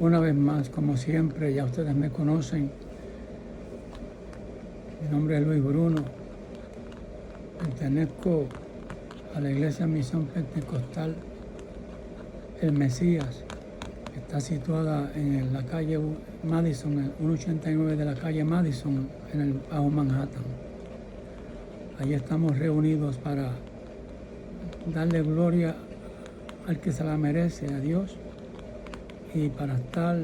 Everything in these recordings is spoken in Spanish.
Una vez más, como siempre, ya ustedes me conocen. Mi nombre es Luis Bruno. Pertenezco a la Iglesia Misión Pentecostal El Mesías, que está situada en la calle Madison, el 189 de la calle Madison, en el Bajo Manhattan. Allí estamos reunidos para darle gloria al que se la merece, a Dios, y para estar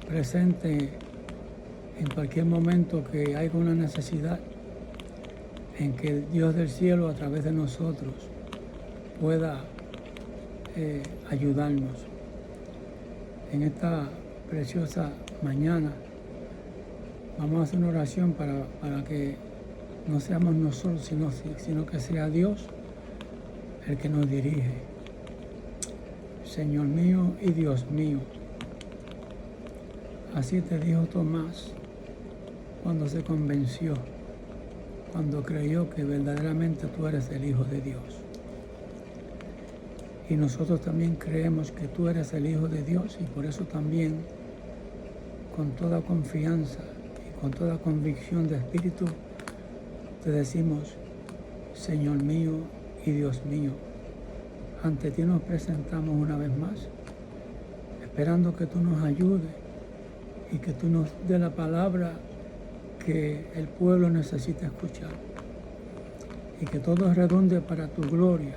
presente en cualquier momento que haya una necesidad, en que el Dios del cielo a través de nosotros pueda ayudarnos. En esta preciosa mañana vamos a hacer una oración para que no seamos nosotros, sino que sea Dios el que nos dirige. Señor mío y Dios mío, así te dijo Tomás cuando se convenció, cuando creyó que verdaderamente tú eres el Hijo de Dios. Y nosotros también creemos que tú eres el Hijo de Dios, y por eso también, con toda confianza y con toda convicción de espíritu, te decimos, Señor mío y Dios mío. Ante ti nos presentamos una vez más, esperando que tú nos ayudes y que tú nos dé la palabra que el pueblo necesita escuchar, y que todo redunde para tu gloria,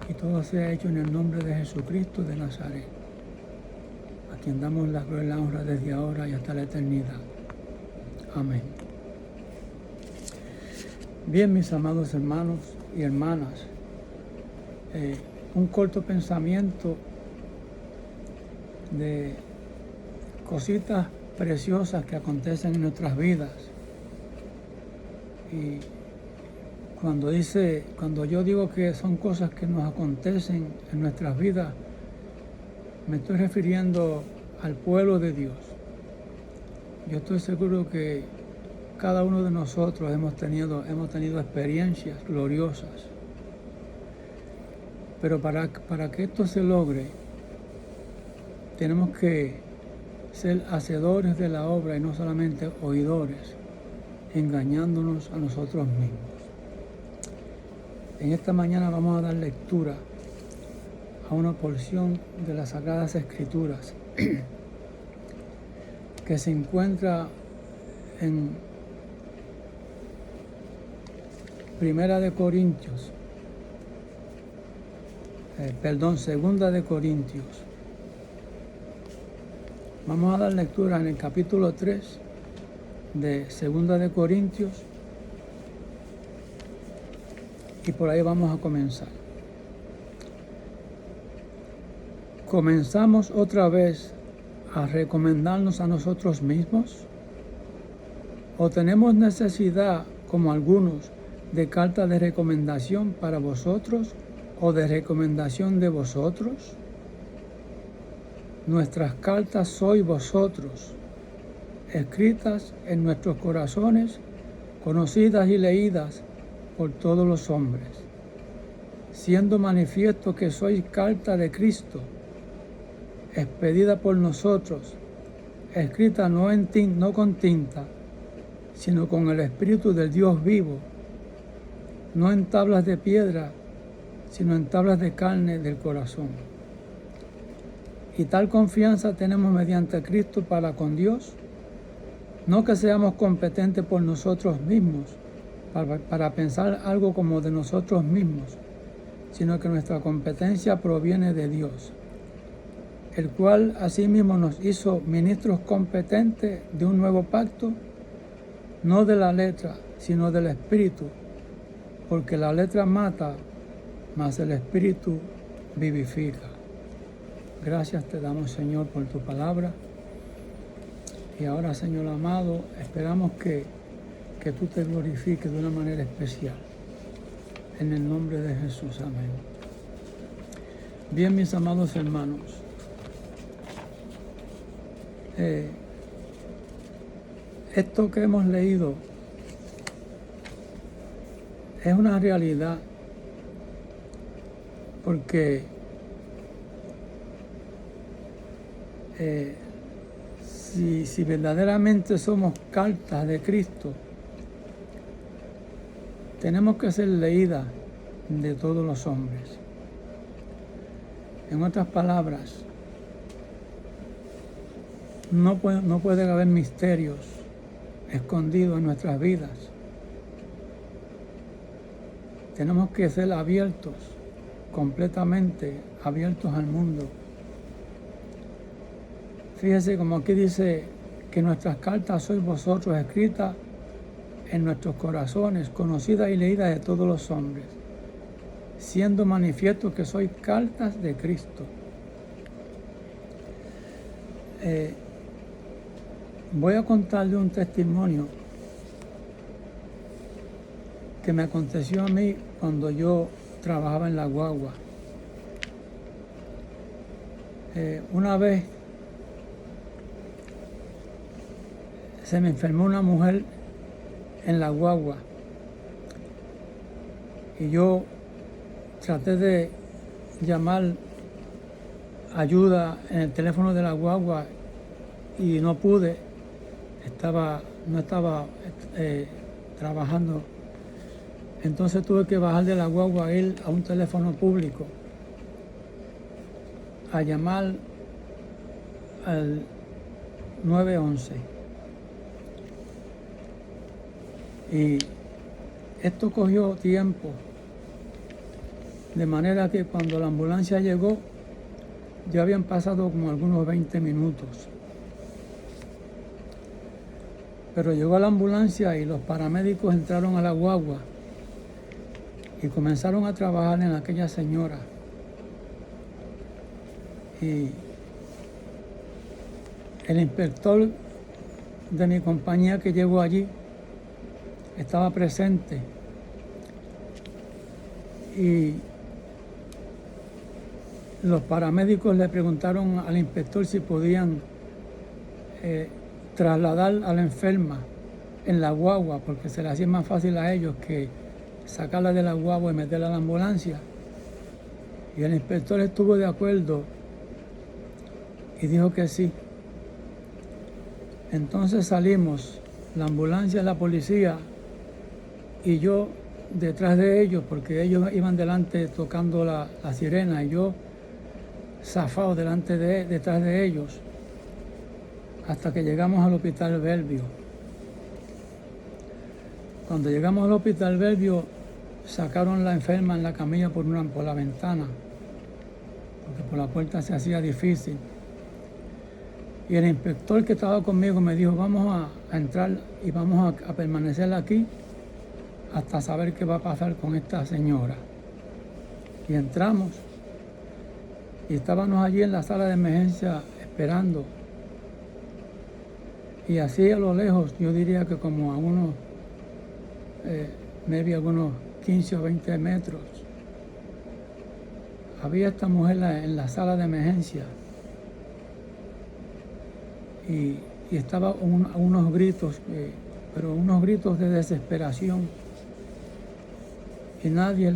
y todo sea hecho en el nombre de Jesucristo de Nazaret, a quien damos la gloria y la honra desde ahora y hasta la eternidad. Amén. Bien, mis amados hermanos y hermanas, un corto pensamiento de cositas preciosas que acontecen en nuestras vidas. Y cuando yo digo que son cosas que nos acontecen en nuestras vidas, me estoy refiriendo al pueblo de Dios. Yo estoy seguro que cada uno de nosotros hemos tenido experiencias gloriosas. Pero para que esto se logre, tenemos que ser hacedores de la obra y no solamente oidores, engañándonos a nosotros mismos. En esta mañana vamos a dar lectura a una porción de las Sagradas Escrituras que se encuentra en Segunda de Corintios. Vamos a dar lectura en el capítulo 3 de Segunda de Corintios, y por ahí vamos a comenzar. ¿Comenzamos otra vez a recomendarnos a nosotros mismos? ¿O tenemos necesidad, como algunos, de carta de recomendación para vosotros o de recomendación de vosotros? Nuestras cartas sois vosotros, escritas en nuestros corazones, conocidas y leídas por todos los hombres, siendo manifiesto que sois carta de Cristo, expedida por nosotros, escrita no con tinta, sino con el Espíritu del Dios vivo, no en tablas de piedra, sino en tablas de carne del corazón. Y tal confianza tenemos mediante Cristo para con Dios, no que seamos competentes por nosotros mismos, para pensar algo como de nosotros mismos, sino que nuestra competencia proviene de Dios, el cual asimismo nos hizo ministros competentes de un nuevo pacto, no de la letra, sino del Espíritu, porque la letra mata, mas el Espíritu vivifica. Gracias te damos, Señor, por tu palabra. Y ahora, Señor amado, esperamos que tú te glorifiques de una manera especial. En el nombre de Jesús, amén. Bien, mis amados hermanos, esto que hemos leído es una realidad, porque si verdaderamente somos cartas de Cristo, tenemos que ser leídas de todos los hombres. En otras palabras, no puede haber misterios escondidos en nuestras vidas. Tenemos que ser abiertos, completamente abiertos al mundo. Fíjese como aquí dice que nuestras cartas sois vosotros escritas en nuestros corazones, conocidas y leídas de todos los hombres, siendo manifiesto que sois cartas de Cristo. Voy a contarle un testimonio que me aconteció a mí cuando yo trabajaba en la guagua. Una vez se me enfermó una mujer en la guagua y yo traté de llamar ayuda en el teléfono de la guagua y no pude, no estaba trabajando. Entonces tuve que bajar de la guagua a ir a un teléfono público a llamar al 911. Y esto cogió tiempo, de manera que cuando la ambulancia llegó, ya habían pasado como algunos 20 minutos. Pero llegó la ambulancia y los paramédicos entraron a la guagua y comenzaron a trabajar en aquella señora. Y el inspector de mi compañía que llegó allí estaba presente y los paramédicos le preguntaron al inspector si podían trasladar a la enferma en la guagua, porque se le hacía más fácil a ellos que sacarla de la guagua y meterla a la ambulancia. Y el inspector estuvo de acuerdo y dijo que sí. Entonces salimos, la ambulancia, la policía y yo detrás de ellos, porque ellos iban delante tocando la sirena y yo zafado detrás de ellos, hasta que llegamos al Hospital Bellevue. Cuando llegamos al Hospital Bellevue, sacaron la enferma en la camilla por la ventana, porque por la puerta se hacía difícil. Y el inspector que estaba conmigo me dijo, vamos a entrar y vamos a permanecer aquí hasta saber qué va a pasar con esta señora. Y entramos y estábamos allí en la sala de emergencia esperando. Y así a lo lejos, yo diría que como a unos, algunos 15 o 20 metros, había esta mujer en la sala de emergencia. Y estaba a unos gritos, pero unos gritos de desesperación. Y nadie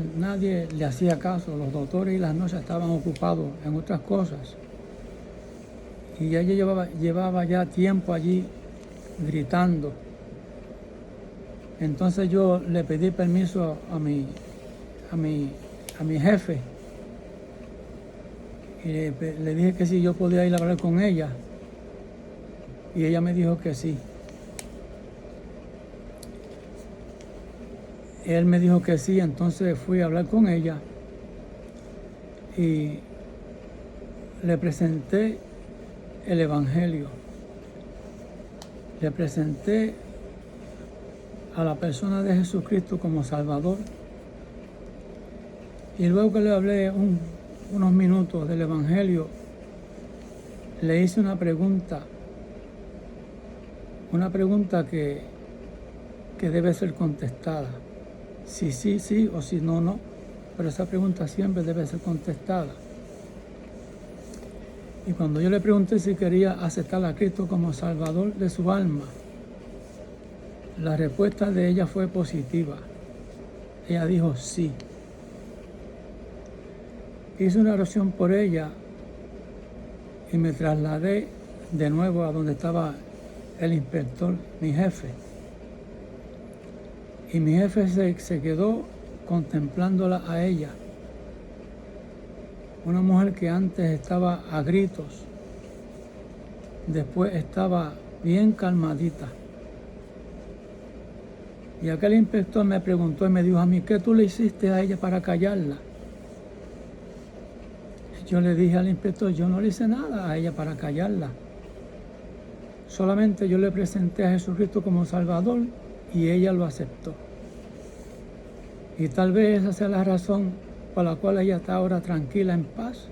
le hacía caso. Los doctores y las nurses estaban ocupados en otras cosas. Y ella llevaba ya tiempo allí gritando. Entonces yo le pedí permiso a mi jefe. Y le dije que si yo podía ir a hablar con ella. Y ella me dijo que sí. Él me dijo que sí, entonces fui a hablar con ella y le presenté el Evangelio. Le presenté a la persona de Jesucristo como Salvador. Y luego que le hablé unos minutos del Evangelio, le hice una pregunta que debe ser contestada. Si sí, sí, o si no, no. Pero esa pregunta siempre debe ser contestada. Y cuando yo le pregunté si quería aceptar a Cristo como Salvador de su alma, la respuesta de ella fue positiva. Ella dijo sí. Hice una oración por ella y me trasladé de nuevo a donde estaba el inspector, mi jefe. Y mi jefe se quedó contemplándola a ella. Una mujer que antes estaba a gritos, después estaba bien calmadita. Y aquel inspector me preguntó y me dijo a mí, ¿qué tú le hiciste a ella para callarla? Yo le dije al inspector, yo no le hice nada a ella para callarla. Solamente yo le presenté a Jesucristo como Salvador y ella lo aceptó. Y tal vez esa sea la razón por la cual ella está ahora tranquila, en paz.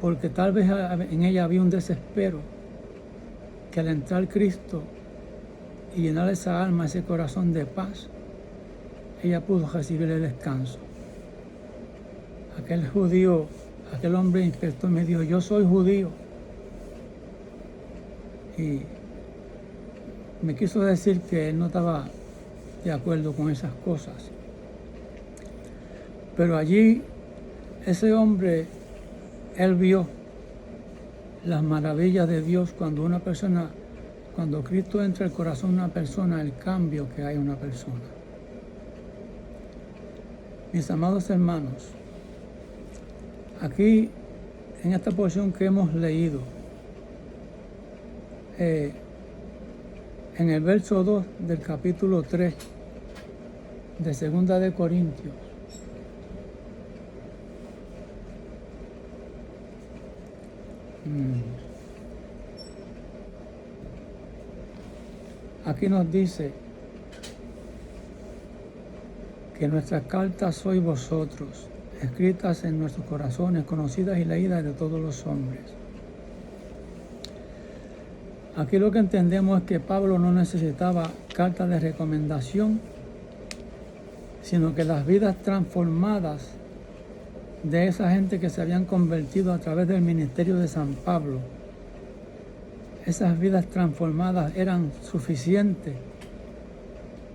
Porque tal vez en ella había un desespero que al entrar Cristo y llenar esa alma, ese corazón de paz, ella pudo recibir el descanso. Aquel judío, aquel hombre inspector me dijo, yo soy judío. Y me quiso decir que él no estaba de acuerdo con esas cosas. Pero allí, ese hombre, él vio las maravillas de Dios cuando una persona, cuando Cristo entra al corazón de una persona, el cambio que hay en una persona. Mis amados hermanos, aquí, en esta porción que hemos leído, en el verso 2 del capítulo 3 de 2 de Corintios, aquí nos dice que nuestras cartas sois vosotros, escritas en nuestros corazones, conocidas y leídas de todos los hombres. Aquí lo que entendemos es que Pablo no necesitaba cartas de recomendación, sino que las vidas transformadas de esa gente que se habían convertido a través del ministerio de San Pablo, esas vidas transformadas eran suficientes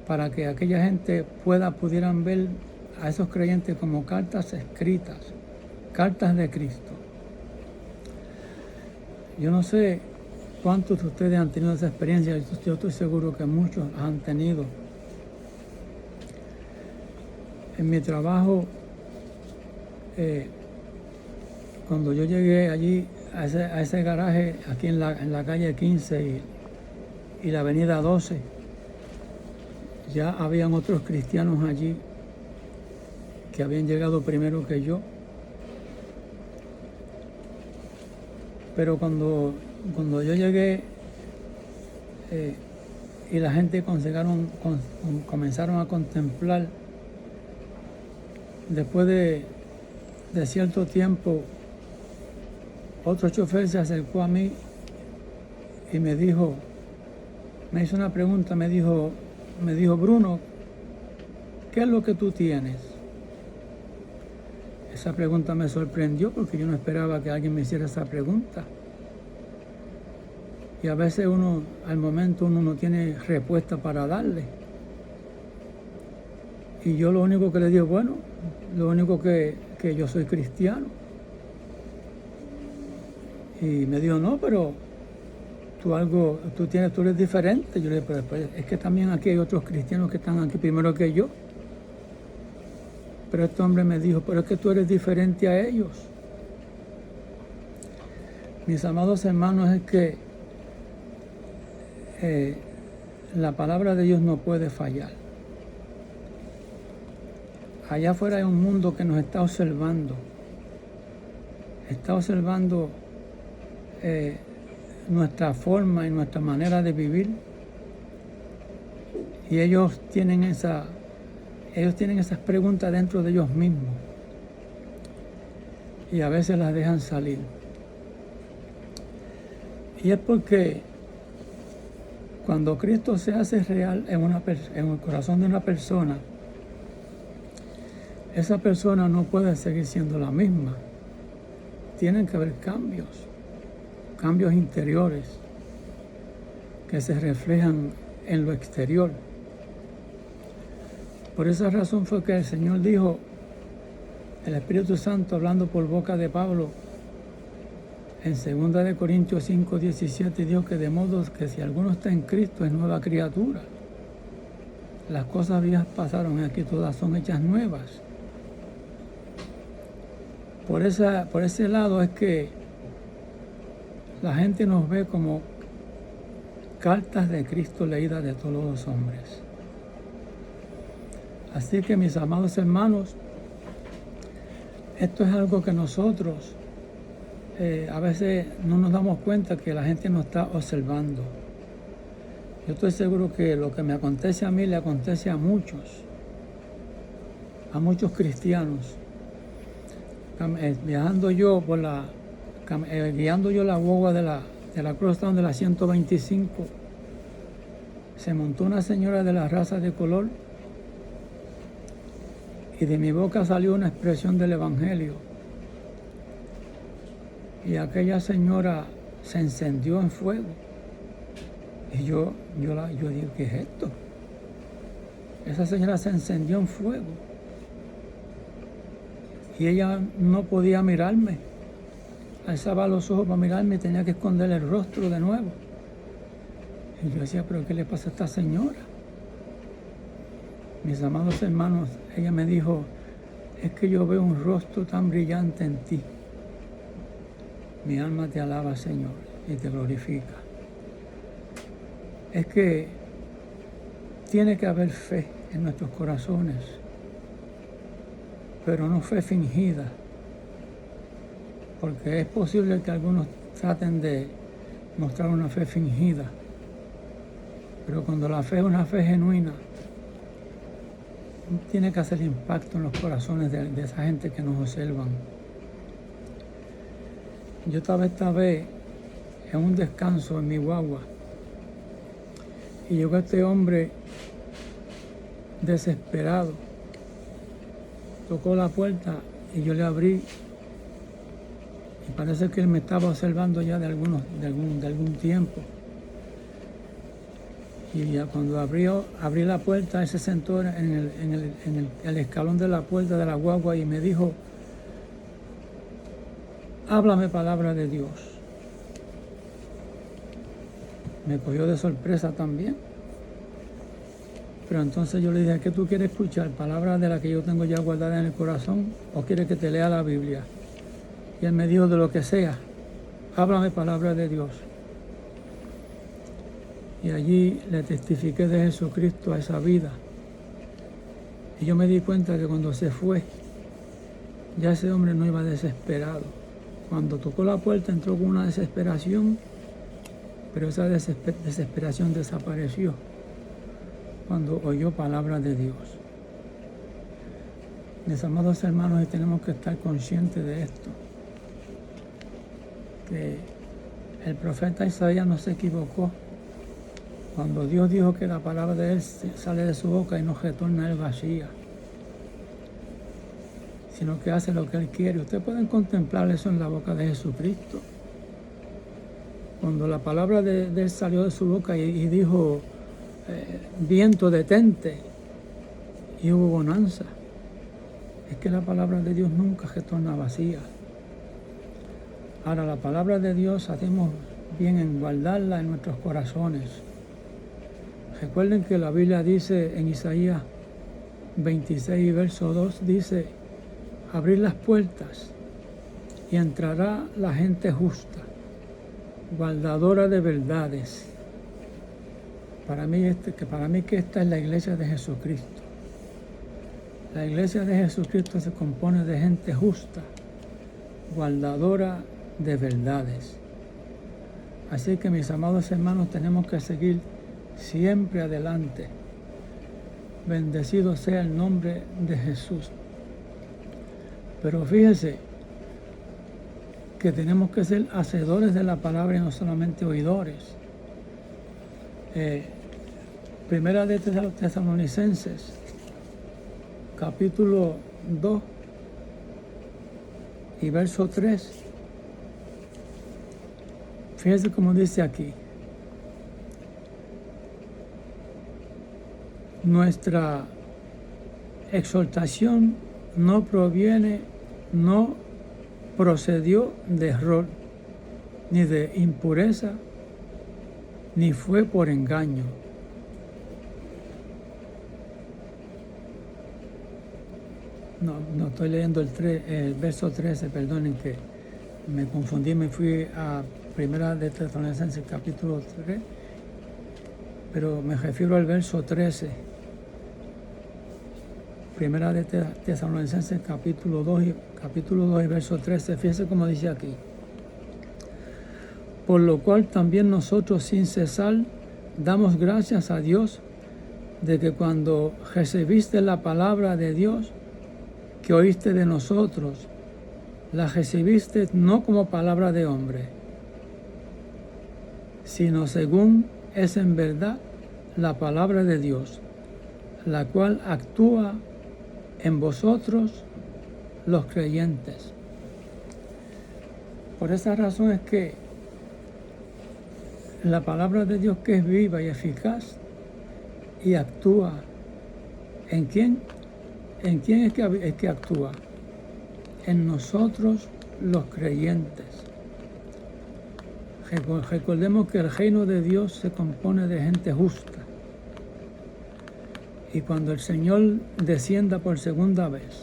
para que aquella gente pudieran ver a esos creyentes como cartas escritas, cartas de Cristo. Yo no sé cuántos de ustedes han tenido esa experiencia, yo estoy seguro que muchos han tenido. En mi trabajo, cuando yo llegué allí a ese garaje, aquí en la calle 15 y la avenida 12, ya habían otros cristianos allí que habían llegado primero que yo. Pero cuando yo llegué y la gente comenzaron a contemplar, después de cierto tiempo, otro chofer se acercó a mí y me hizo una pregunta, me dijo, Bruno, ¿qué es lo que tú tienes? Esa pregunta me sorprendió porque yo no esperaba que alguien me hiciera esa pregunta. Y a veces al momento uno no tiene respuesta para darle. Y yo lo único que le digo, bueno, lo único que yo soy cristiano. Y me dijo, no, pero tú eres diferente. Yo le dije, pero es que también aquí hay otros cristianos que están aquí primero que yo. Pero este hombre me dijo, pero es que tú eres diferente a ellos. Mis amados hermanos, es que la palabra de Dios no puede fallar. Allá afuera hay un mundo que nos está observando. Está observando nuestra forma y nuestra manera de vivir. Y ellos tienen esas preguntas dentro de ellos mismos. Y a veces las dejan salir. Y es porque cuando Cristo se hace real en el corazón de una persona, esa persona no puede seguir siendo la misma. Tienen que haber cambios interiores que se reflejan en lo exterior. Por esa razón fue que el Señor dijo, el Espíritu Santo hablando por boca de Pablo, en 2 Corintios 5, 17, dijo que de modo que si alguno está en Cristo es nueva criatura. Las cosas viejas pasaron, aquí todas son hechas nuevas. Por ese lado es que la gente nos ve como cartas de Cristo leídas de todos los hombres. Así que, mis amados hermanos, esto es algo que nosotros a veces no nos damos cuenta que la gente nos está observando. Yo estoy seguro que lo que me acontece a mí le acontece a muchos cristianos. Viajando yo por guiando yo la guagua de la Crosstown de la 125, se montó una señora de la raza de color y de mi boca salió una expresión del Evangelio. Y aquella señora se encendió en fuego. Y yo digo, ¿qué es esto? Esa señora se encendió en fuego. Y ella no podía mirarme. Alzaba los ojos para mirarme y tenía que esconder el rostro de nuevo. Y yo decía, ¿pero qué le pasa a esta señora? Mis amados hermanos, ella me dijo, es que yo veo un rostro tan brillante en ti. Mi alma te alaba, Señor, y te glorifica. Es que tiene que haber fe en nuestros corazones, pero no fe fingida, porque es posible que algunos traten de mostrar una fe fingida, pero cuando la fe es una fe genuina, tiene que hacer impacto en los corazones de esa gente que nos observan. Yo estaba esta vez en un descanso en mi guagua y llegó este hombre desesperado, tocó la puerta y yo le abrí y parece que él me estaba observando ya de algún tiempo. Y ya cuando abrí la puerta, él se sentó en el escalón de la puerta de la guagua y me dijo, háblame palabra de Dios. Me cogió de sorpresa también. Pero entonces yo le dije, ¿qué tú quieres escuchar? ¿Palabras de las que yo tengo ya guardadas en el corazón? ¿O quieres que te lea la Biblia? Y él me dijo, de lo que sea, háblame palabra de Dios. Y allí le testifiqué de Jesucristo a esa vida. Y yo me di cuenta que cuando se fue, ya ese hombre no iba desesperado. Cuando tocó la puerta entró con una desesperación, pero esa desesperación desapareció cuando oyó palabras de Dios. Mis amados hermanos, y tenemos que estar conscientes de esto, que el profeta Isaías no se equivocó cuando Dios dijo que la palabra de él sale de su boca y no retorna a él vacía, sino que hace lo que él quiere. Ustedes pueden contemplar eso en la boca de Jesucristo. Cuando la palabra de él salió de su boca y dijo, viento detente, y hubo bonanza. Es que la palabra de Dios nunca retorna vacía. Ahora, la palabra de Dios hacemos bien en guardarla en nuestros corazones. Recuerden que la Biblia dice en Isaías 26, verso 2, dice, abrir las puertas y entrará la gente justa, guardadora de verdades. Para mí que esta es la iglesia de Jesucristo. La iglesia de Jesucristo se compone de gente justa, guardadora de verdades. Así que, mis amados hermanos, tenemos que seguir siempre adelante. Bendecido sea el nombre de Jesús. Pero fíjense que tenemos que ser hacedores de la palabra y no solamente oidores. Primera de Tesalonicenses, capítulo 2 y verso 3. Fíjense cómo dice aquí. nuestra exhortación no procedió de error, ni de impureza, ni fue por engaño. No estoy leyendo el verso 13, perdonen que me confundí, me fui a Primera de Tesalonicenses capítulo 3, pero me refiero al verso 13. Primera de Tesalonicenses capítulo 2 y verso 13, fíjense cómo dice aquí. Por lo cual también nosotros sin cesar damos gracias a Dios de que cuando recibiste la palabra de Dios que oíste de nosotros, la recibiste no como palabra de hombre, sino según es en verdad la palabra de Dios, la cual actúa en vosotros los creyentes. Por esa razón es que la palabra de Dios, que es viva y eficaz y actúa, ¿en quién? ¿En quién es que actúa? En nosotros los creyentes. Recordemos que el reino de Dios se compone de gente justa. Y cuando el Señor descienda por segunda vez,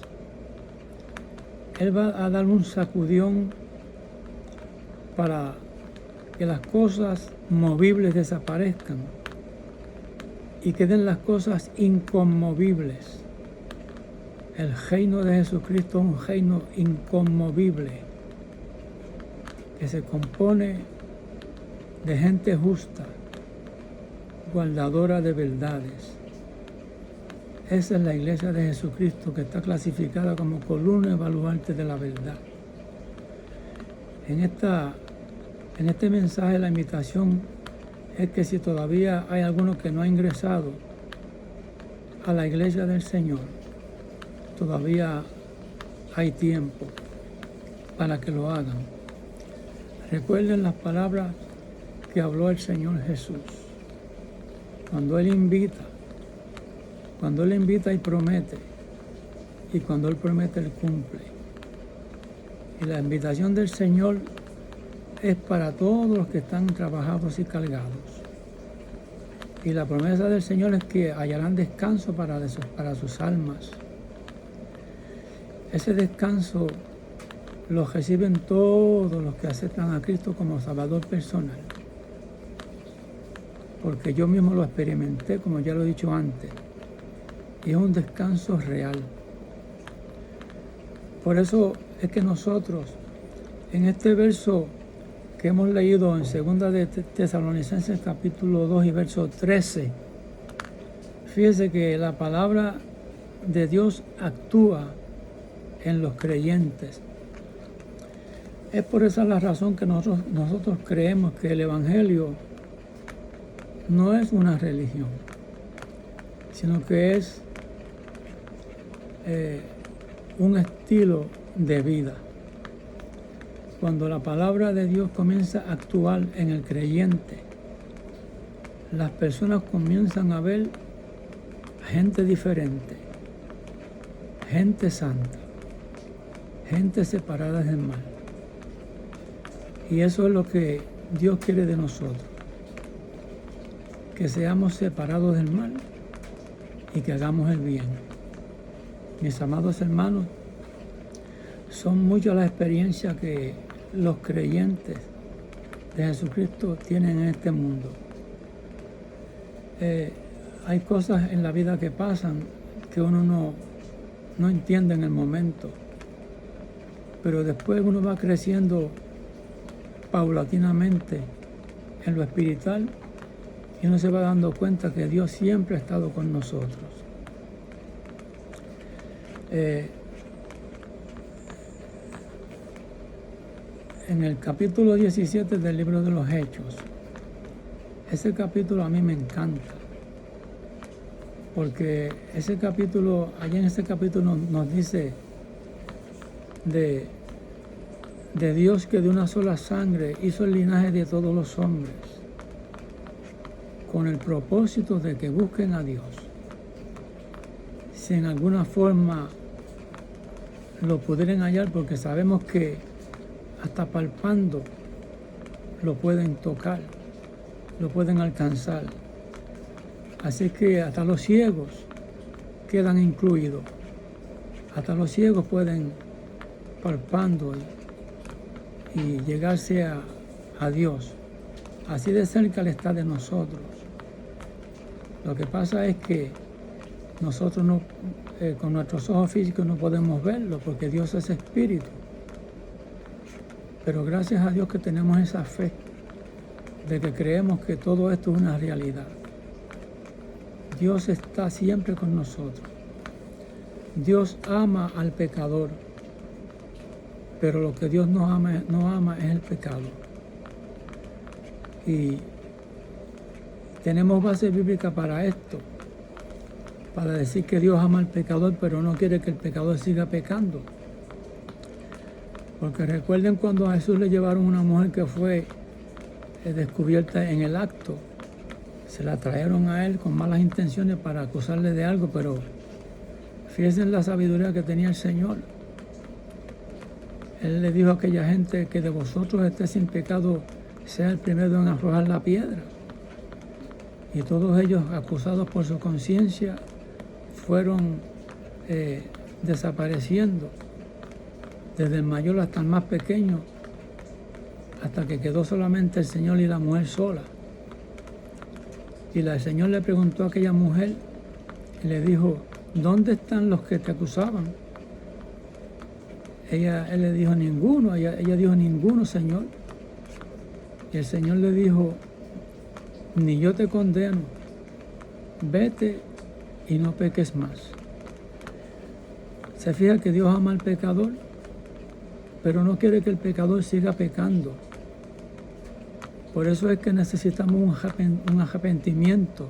Él va a dar un sacudión para que las cosas movibles desaparezcan y queden las cosas inconmovibles. El reino de Jesucristo es un reino inconmovible que se compone de gente justa, guardadora de verdades. Esa es la iglesia de Jesucristo, que está clasificada como columna y baluarte de la verdad. En este mensaje la invitación es que si todavía hay alguno que no ha ingresado a la iglesia del Señor, todavía hay tiempo para que lo hagan. Recuerden las palabras que habló el Señor Jesús. Cuando Él invita y promete, y cuando Él promete, Él cumple. Y la invitación del Señor es para todos los que están trabajados y cargados. Y la promesa del Señor es que hallarán descanso para sus almas. Ese descanso lo reciben todos los que aceptan a Cristo como Salvador personal. Porque yo mismo lo experimenté, como ya lo he dicho antes. Y es un descanso real. Por eso es que nosotros, en este verso que hemos leído en 2 de Tesalonicenses capítulo 2 y verso 13, fíjese que la palabra de Dios actúa en los creyentes. Es por esa la razón que nosotros creemos que el Evangelio no es una religión, sino que es un estilo de vida. Cuando la palabra de Dios comienza a actuar en el creyente, las personas comienzan a ver gente diferente, gente santa, gente separada del mal. Y eso es lo que Dios quiere de nosotros, que seamos separados del mal y que hagamos el bien. Mis amados hermanos, son muchas las experiencias que los creyentes de Jesucristo tienen en este mundo. Hay cosas en la vida que pasan que uno no entiende en el momento, pero después uno va creciendo paulatinamente en lo espiritual y uno se va dando cuenta que Dios siempre ha estado con nosotros. En el capítulo 17 del libro de los Hechos, ese capítulo a mí me encanta, porque allá en ese capítulo nos dice de Dios, que de una sola sangre hizo el linaje de todos los hombres, con el propósito de que busquen a Dios. si en alguna forma lo pudieran hallar, porque sabemos que hasta palpando lo pueden tocar, lo pueden alcanzar. Así que hasta los ciegos quedan incluidos. Hasta los ciegos pueden palpando y llegarse a Dios. Así de cerca Él está de nosotros. Lo que pasa es que nosotros no, con nuestros ojos físicos no podemos verlo, porque Dios es espíritu. Pero gracias a Dios que tenemos esa fe de que creemos que todo esto es una realidad. Dios está siempre con nosotros. Dios ama al pecador, pero lo que Dios no ama es el pecado. Y tenemos base bíblica para esto, para decir que Dios ama al pecador, pero no quiere que el pecador siga pecando. Porque recuerden cuando a Jesús le llevaron una mujer que fue descubierta en el acto, se la trajeron a él con malas intenciones para acusarle de algo, pero fíjense en la sabiduría que tenía el Señor. Él le dijo a aquella gente que de vosotros esté sin pecado, sea el primero en arrojar la piedra. Y todos ellos, acusados por su conciencia, fueron desapareciendo, desde el mayor hasta el más pequeño, hasta que quedó solamente el Señor y la mujer sola. Y el Señor le preguntó a aquella mujer y le dijo: ¿dónde están los que te acusaban? Él le dijo: ninguno. Ella dijo: ninguno, Señor. Y el Señor le dijo: ni yo te condeno, vete y no peques más. Se fija que Dios ama al pecador, pero no quiere que el pecador siga pecando. Por eso es que necesitamos un arrepentimiento,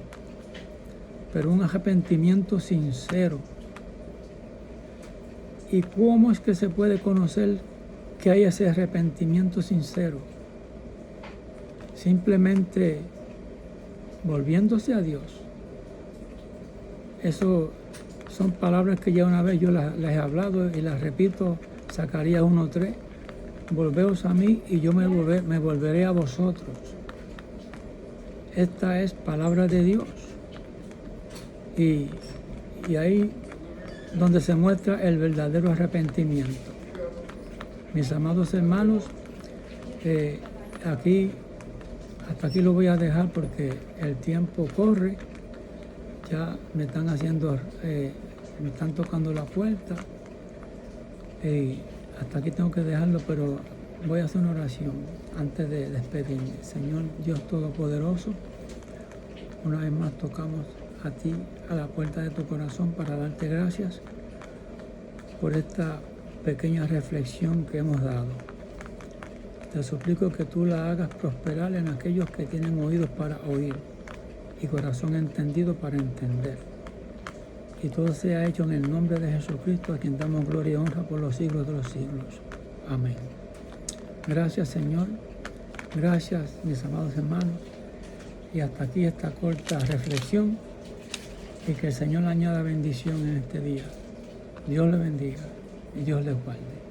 pero un arrepentimiento sincero. ¿Y cómo es que se puede conocer que hay ese arrepentimiento sincero? Simplemente volviéndose a Dios. Eso son palabras que ya una vez yo les he hablado y las repito. Zacarías 1:3, volveos a mí y yo me volveré a vosotros. Esta es palabra de Dios. Y ahí donde se muestra el verdadero arrepentimiento. Mis amados hermanos, hasta aquí lo voy a dejar porque el tiempo corre. Ya me están me están tocando la puerta. Hasta aquí tengo que dejarlo, pero voy a hacer una oración antes de despedirme. Señor Dios Todopoderoso, una vez más tocamos a ti, a la puerta de tu corazón, para darte gracias por esta pequeña reflexión que hemos dado. Te suplico que tú la hagas prosperar en aquellos que tienen oídos para oír y corazón entendido para entender. Y todo sea hecho en el nombre de Jesucristo, a quien damos gloria y honra por los siglos de los siglos. Amén. Gracias, Señor. Gracias, mis amados hermanos. Y hasta aquí esta corta reflexión. Y que el Señor le añada bendición en este día. Dios le bendiga y Dios le guarde.